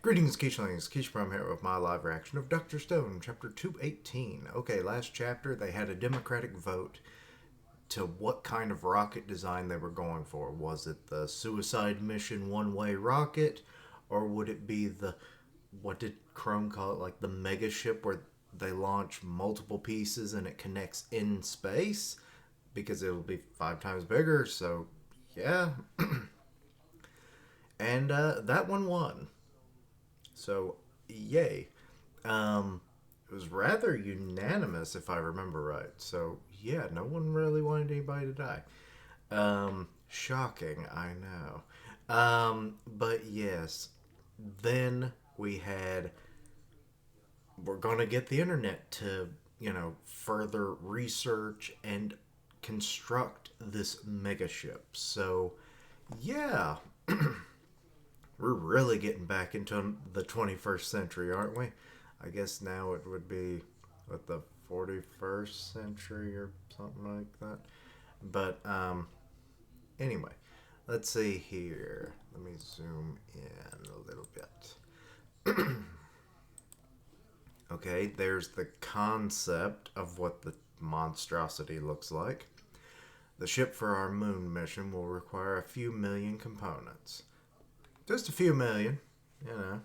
Greetings, Keishlings. Keishbrom here with my live reaction of Dr. Stone, Chapter 218. Okay, last chapter, they had a democratic vote to what kind of rocket design they were going for. Was it the suicide mission one-way rocket? Or would it be the, what did Chrome call it, like the mega ship where they launch multiple pieces and it connects in space? Because it'll be 5 times bigger, so yeah. And that one won. So, yay. It was rather unanimous, if I remember right. So, yeah, no one really wanted anybody to die. Shocking, I know. But yes, then we're gonna get the internet to, further research and construct this megaship. So, yeah, we're really getting back into the 21st century, aren't we? I guess now it would be, what, the 41st century or something like that. But, anyway, let's see here. Let me zoom in a little bit. Okay, there's the concept of what the monstrosity looks like. The ship for our moon mission will require a few million components. Just a few million, you know.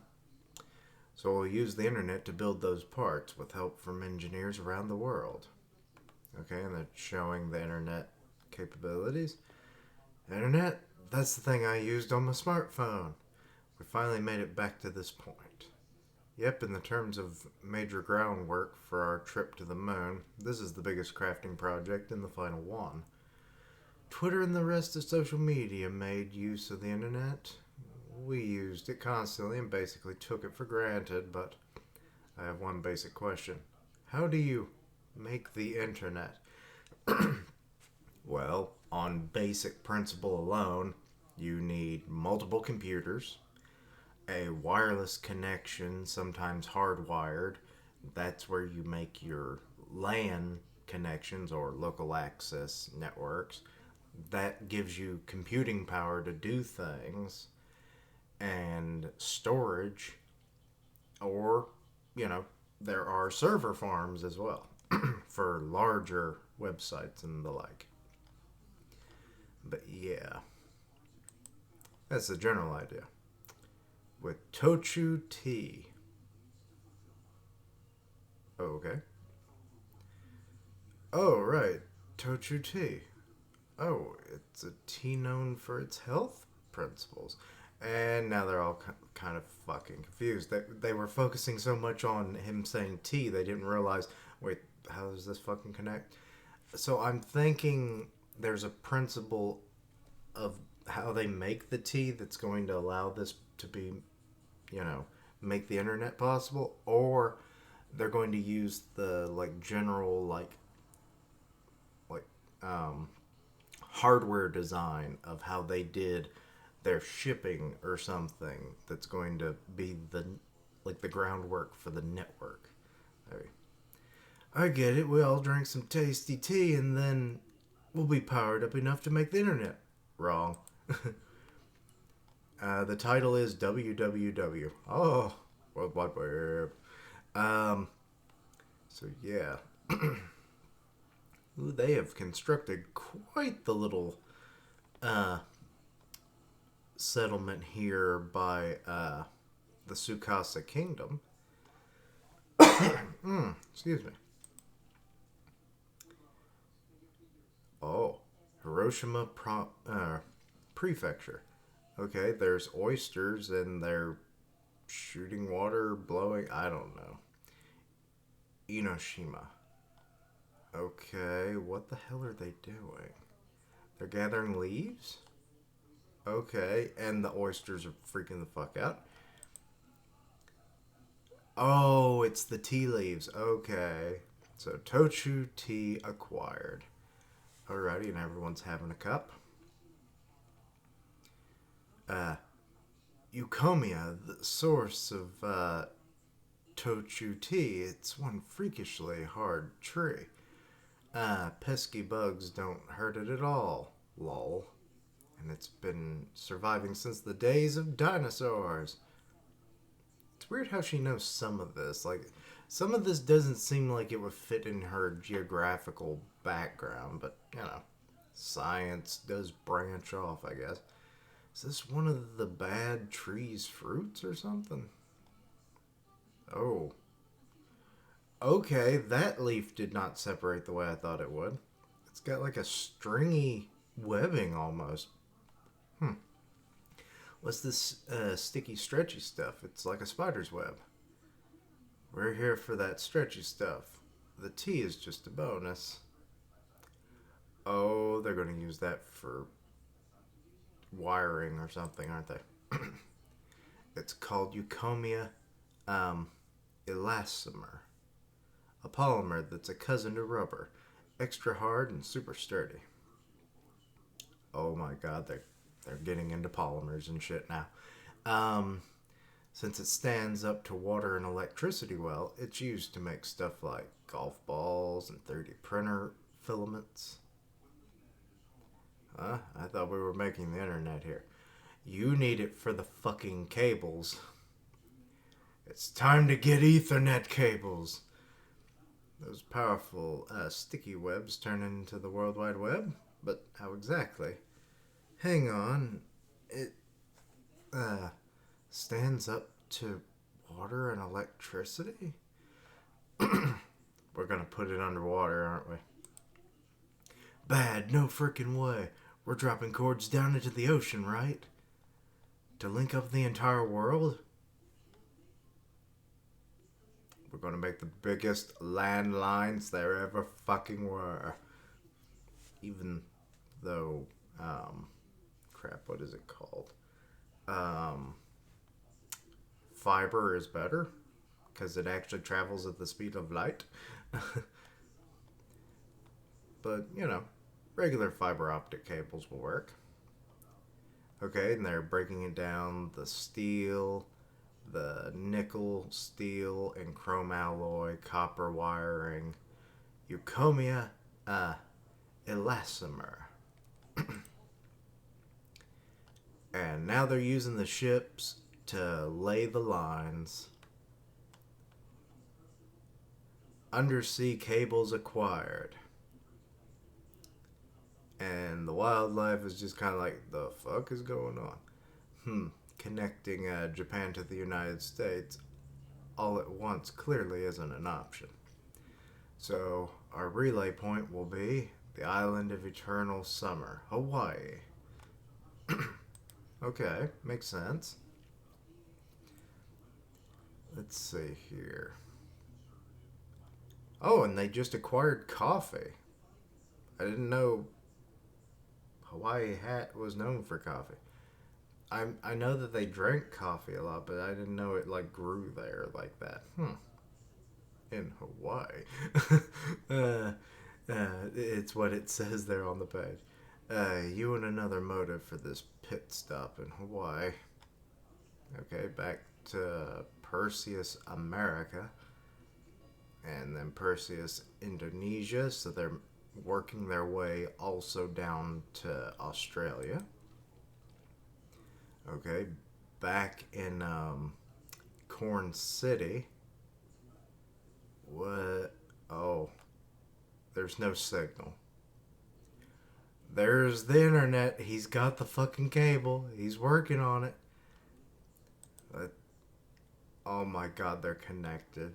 So we'll use the internet to build those parts with help from engineers around the world. Okay, and they're showing the internet capabilities. Internet, that's the thing I used on my smartphone. We finally made it back to this point. Yep, in the terms of major groundwork for our trip to the moon, this is the biggest crafting project and the final one. Twitter and the rest of social media made use of the internet. We used it constantly and basically took it for granted, but I have one basic question. How do you make the internet? Well, on basic principle alone, you need multiple computers, a wireless connection, sometimes hardwired. That's where you make your LAN connections or local access networks. That gives you computing power to do things, and storage, or, there are server farms as well for larger websites and the like. But yeah, that's the general idea. With Tochu tea. Okay. Oh, right. Tochu tea. Oh, it's a tea known for its health principles. And now they're all kind of fucking confused. They were focusing so much on him saying tea, they didn't realize, wait, how does this fucking connect? So I'm thinking there's a principle of how they make the tea that's going to allow this to be, make the internet possible, or they're going to use the general like hardware design of how they did their shipping or something that's going to be the groundwork for the network. I get it. We all drink some tasty tea and then we'll be powered up enough to make the internet. Wrong. The title is WWW. Oh, World Wide Web. So yeah. Ooh, they have constructed quite the little settlement here by the Sukasa Kingdom. Excuse me. Oh, Hiroshima Prefecture. Okay, there's oysters and they're shooting water, blowing, I don't know. Enoshima. Okay, what the hell are they doing? They're gathering leaves? Okay, and the oysters are freaking the fuck out. Oh, it's the tea leaves. Okay. So, Tochu tea acquired. Alrighty, and everyone's having a cup. Eucomia, the source of Tochu tea, it's one freakishly hard tree. Pesky bugs don't hurt it at all. Lol. And it's been surviving since the days of dinosaurs. It's weird how she knows some of this. Like, some of this doesn't seem like it would fit in her geographical background, but, you know, science does branch off, I guess. Is this one of the bad tree's fruits or something? Oh. Okay, that leaf did not separate the way I thought it would. It's got like a stringy webbing almost. What's this sticky, stretchy stuff? It's like a spider's web. We're here for that stretchy stuff. The tea is just a bonus. Oh, they're going to use that for wiring or something, aren't they? It's called Eucomia elastomer, a polymer that's a cousin to rubber, extra hard and super sturdy. Oh my god, they're getting into polymers and shit now. Since it stands up to water and electricity well, it's used to make stuff like golf balls and 3D printer filaments. Huh? I thought we were making the internet here. You need it for the fucking cables. It's time to get Ethernet cables. Those powerful sticky webs turn into the World Wide Web? But how exactly? Hang on. It stands up to water and electricity? We're gonna put it underwater, aren't we? Bad, no frickin' way. We're dropping cords down into the ocean, right? To link up the entire world? We're gonna make the biggest landlines there ever fucking were. Even though, crap, what is it called? Fiber is better because it actually travels at the speed of light. But, you know, regular fiber optic cables will work. Okay, and they're breaking it down, the steel, the nickel, steel, and chrome alloy, copper wiring, Eucomia elastomer. And now they're using the ships to lay the lines. Undersea cables acquired. And the wildlife is just kind of like, the fuck is going on? Connecting Japan to the United States all at once clearly isn't an option. So our relay point will be the island of eternal summer, Hawaii. Okay, makes sense. Let's see here. Oh, and they just acquired coffee. I didn't know Hawaii was known for coffee. I know that they drank coffee a lot, but I didn't know it like grew there like that. In Hawaii. It's what it says there on the page. You and another motive for this pit stop in Hawaii. Okay, back to Perseus, America. And then Perseus, Indonesia. So they're working their way also down to Australia. Okay, back in Corn City. What? Oh, there's no signal. There's the internet. He's got the fucking cable. He's working on it. Oh my god, they're connected.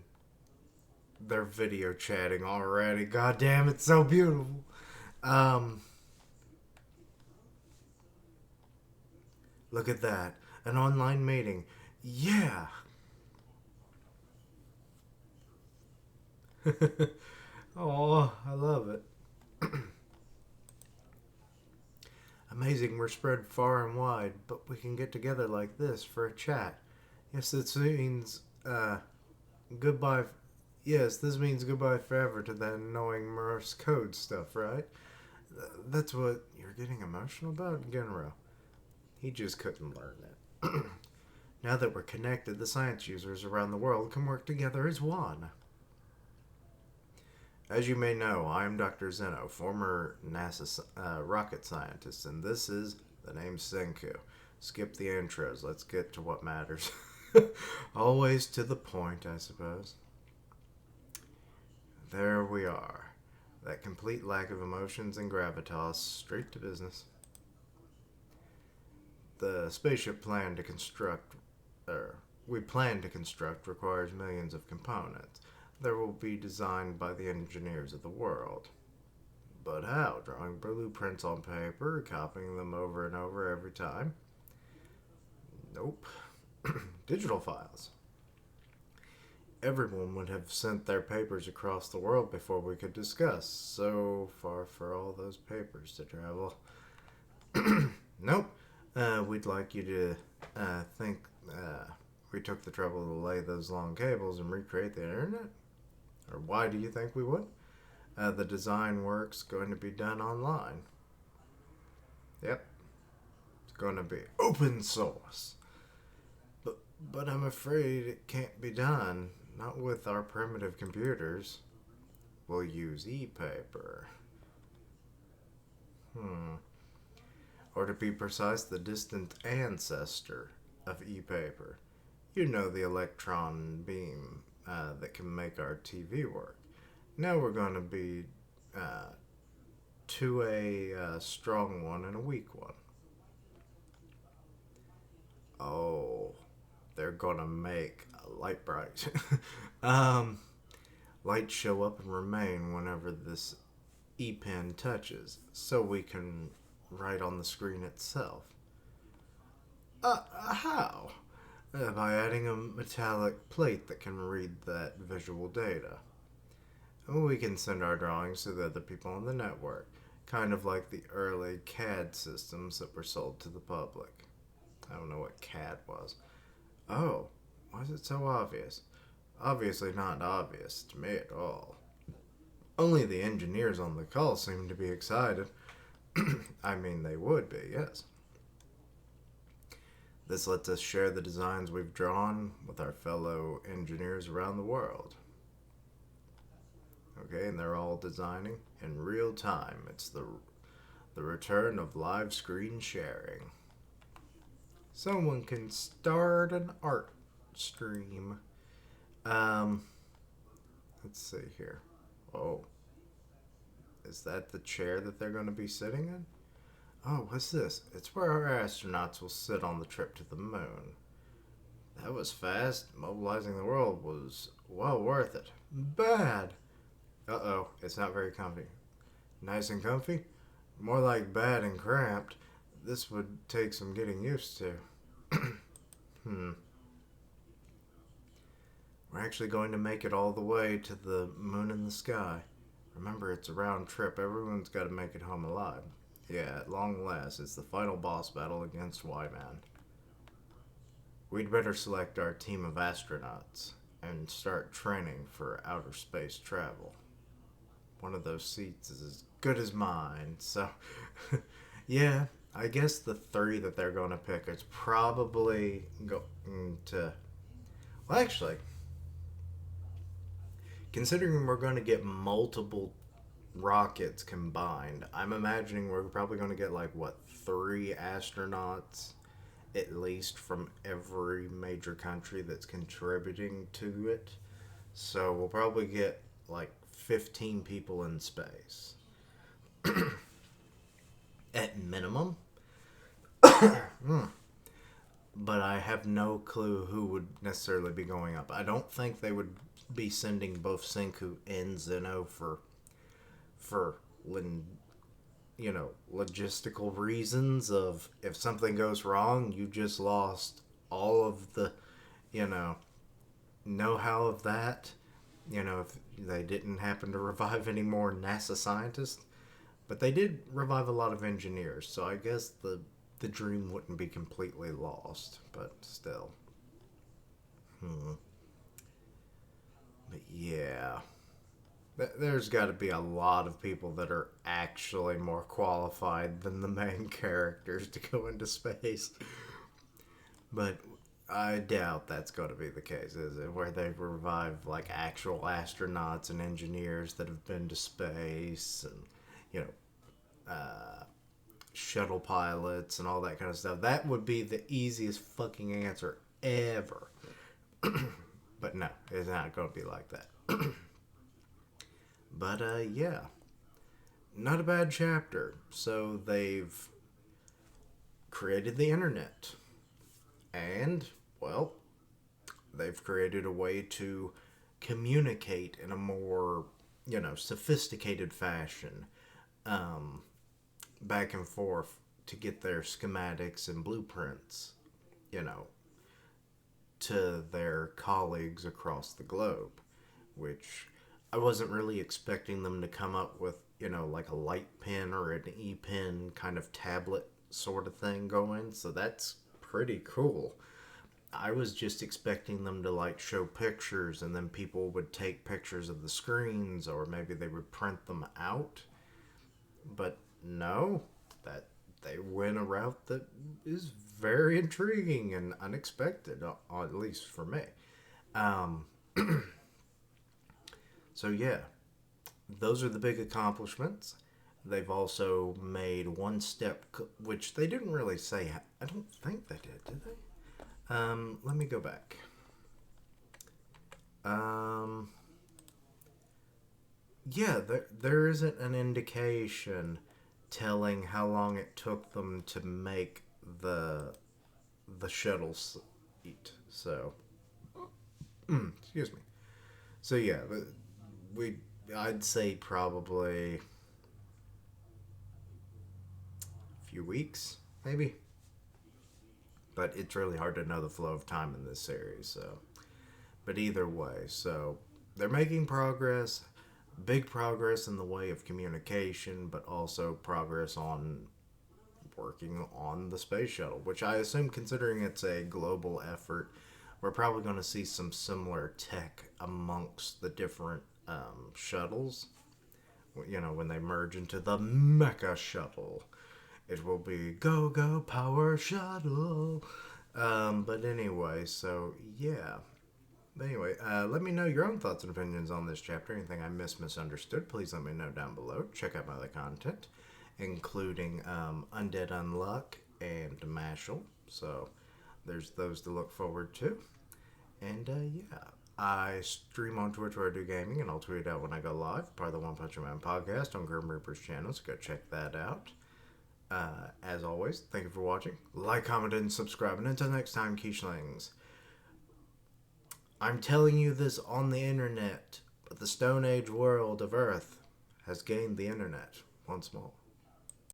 They're video chatting already. God damn, it's so beautiful. Look at that. An online meeting. Yeah. Oh, I love it. Amazing, we're spread far and wide, but we can get together like this for a chat. Yes, this means, goodbye. Yes, this means goodbye forever to that annoying Morse code stuff, right? That's what you're getting emotional about, Genro. He just couldn't learn it. Now that we're connected, the science users around the world can work together as one. As you may know, I am Dr. Zeno, former NASA rocket scientist, and this is the name Senku. Skip the intros, let's get to what matters. Always to the point, I suppose. There we are. That complete lack of emotions and gravitas, straight to business. The spaceship plan to construct, er, we plan to construct requires millions of components that will be designed by the engineers of the world. But how? Drawing blueprints on paper, copying them over and over every time? Nope. Digital files. Everyone would have sent their papers across the world before we could discuss. So far for all those papers to travel. Nope. We'd like you to think we took the trouble to lay those long cables and recreate the internet? Or why do you think we would? The design work's going to be done online. Yep. It's going to be open source. But I'm afraid it can't be done. Not with our primitive computers. We'll use e-paper. Or to be precise, the distant ancestor of e-paper. You know, the electron beam that can make our TV work. Now we're going to be to a strong one and a weak one. Oh, they're going to make a light bright. Lights show up and remain whenever this e-pen touches, so we can write on the screen itself. How? By adding a metallic plate that can read that visual data. We can send our drawings to the other people on the network, kind of like the early CAD systems that were sold to the public. I don't know what CAD was. Oh, why is it so obvious? Obviously not obvious to me at all. Only the engineers on the call seem to be excited. I mean, they would be, yes. This lets us share the designs we've drawn with our fellow engineers around the world. Okay, and they're all designing in real time. It's the return of live screen sharing. Someone can start an art stream. Let's see here. Oh. Is that the chair that they're going to be sitting in? Oh, what's this? It's where our astronauts will sit on the trip to the moon. That was fast. Mobilizing the world was well worth it. Bad. Uh-oh, it's not very comfy. Nice and comfy? More like bad and cramped. This would take some getting used to. We're actually going to make it all the way to the moon in the sky. Remember, it's a round trip. Everyone's got to make it home alive. Yeah, at long last, it's the final boss battle against Y-Man. We'd better select our team of astronauts and start training for outer space travel. One of those seats is as good as mine, so... yeah, I guess the 3 that they're going to pick is probably going to... Well, actually... Considering we're going to get multiple rockets combined, I'm imagining we're probably going to get 3 astronauts at least from every major country that's contributing to it. So we'll probably get 15 people in space. At minimum. But I have no clue who would necessarily be going up. I don't think they would be sending both Senku and Zeno for logistical reasons of if something goes wrong, you just lost all of the, know-how of that. If they didn't happen to revive any more NASA scientists. But they did revive a lot of engineers, so I guess the dream wouldn't be completely lost, but still. But yeah. There's got to be a lot of people that are actually more qualified than the main characters to go into space. But I doubt that's going to be the case, is it? Where they revive actual astronauts and engineers that have been to space and, shuttle pilots and all that kind of stuff. That would be the easiest fucking answer ever. But no, it's not going to be like that. But yeah, not a bad chapter. So they've created the internet. And, well, they've created a way to communicate in a more, sophisticated fashion, um, back and forth to get their schematics and blueprints, you know, to their colleagues across the globe, which I wasn't really expecting them to come up with, like a light pen or an e-pen kind of tablet sort of thing going. So that's pretty cool. I was just expecting them to like show pictures and then people would take pictures of the screens or maybe they would print them out. But no, that they went a route that is very intriguing and unexpected, at least for me. Um, so yeah, those are the big accomplishments. They've also made one step, which they didn't really say. I don't think they did they? Let me go back. Um, yeah, there isn't an indication telling how long it took them to make the the shuttle seat. So, excuse me. So yeah, we I'd say probably a few weeks, maybe. But it's really hard to know the flow of time in this series. So, but either way, so they're making progress, big progress in the way of communication, but also progress on working on the space shuttle, which I assume, considering it's a global effort, we're probably going to see some similar tech amongst the different shuttles. When they merge into the Mecha Shuttle, it will be Go Go Power Shuttle. But anyway, so yeah. But anyway, let me know your own thoughts and opinions on this chapter. Anything I misunderstood, please let me know down below. Check out my other content, including Undead Unluck and Mashal. So there's those to look forward to. And yeah, I stream on Twitch where I do gaming, and I'll tweet it out when I go live. Part of the One Punch Man podcast on Grim Reaper's channel, so go check that out. As always, thank you for watching. Like, comment, and subscribe. And until next time, Keishlings. I'm telling you this on the internet, but the Stone Age world of Earth has gained the internet once more.